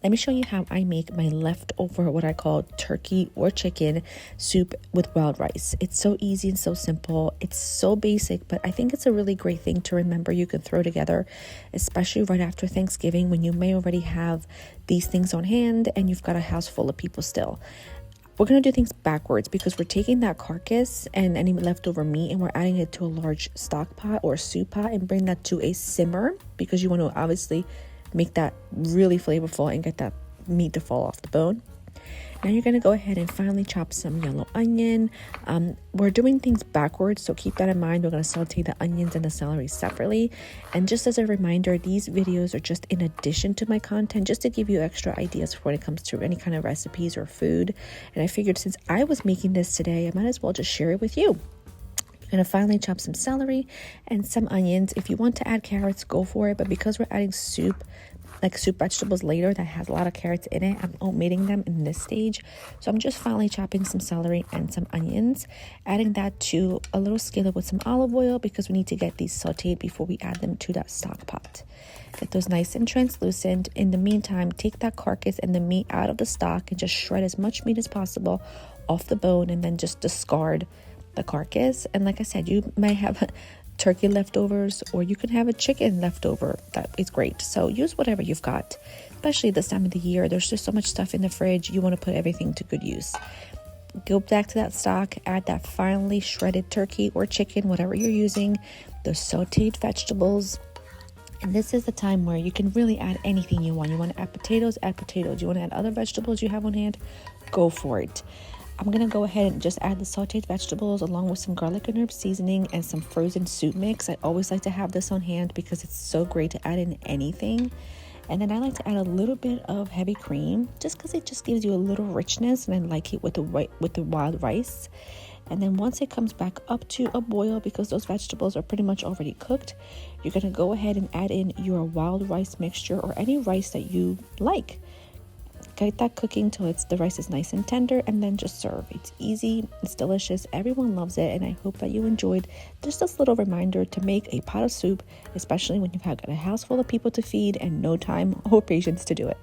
Let me show you how I make my leftover, what I call turkey or chicken soup with wild rice. It's so easy and so simple. It's so basic, but I think it's a really great thing to remember you can throw together, especially right after Thanksgiving when you may already have these things on hand and you've got a house full of people still. We're going to do things backwards because we're taking that carcass and any leftover meat and we're adding it to a large stock pot or soup pot and bring that to a simmer because you want to obviously make that really flavorful and get that meat to fall off the bone. Now you're going to go ahead and finally chop some yellow onion. We're doing things backwards, so keep that in mind. We're going to saute the onions and the celery separately. And just as a reminder, these videos are just in addition to my content, just to give you extra ideas when it comes to any kind of recipes or food. And I figured since I was making this today, I might as well just share it with you. You're going to finally chop some celery and some onions. If you want to add carrots, go for it. But because we're adding soup, like soup vegetables later that has a lot of carrots in it, I'm omitting them in this stage. So I'm just finally chopping some celery and some onions, adding that to a little skillet with some olive oil because we need to get these sauteed before we add them to that stock pot. Get those nice and translucent. In the meantime, take that carcass and the meat out of the stock and just shred as much meat as possible off the bone and then just discard the carcass. And like I said, you might have turkey leftovers or you can have a chicken leftover. That is great. So use whatever you've got, especially this time of the year. There's just so much stuff in the fridge. You want to put everything to good use. Go back to that stock, add that finely shredded turkey or chicken, whatever you're using, those sauteed vegetables. And this is the time where you can really add anything you want. You want to add potatoes, add potatoes. You want to add other vegetables you have on hand, go for it. I'm going to go ahead and just add the sauteed vegetables along with some garlic and herb seasoning and some frozen soup mix. I always like to have this on hand because it's so great to add in anything. And then I like to add a little bit of heavy cream just because it just gives you a little richness, and I like it with the wild rice. And then once it comes back up to a boil, because those vegetables are pretty much already cooked, you're going to go ahead and add in your wild rice mixture or any rice that you like. Get that cooking till the rice is nice and tender, and then just serve. It's easy, it's delicious, everyone loves it, and I hope that you enjoyed just this little reminder to make a pot of soup, especially when you've got a house full of people to feed and no time or patience to do it.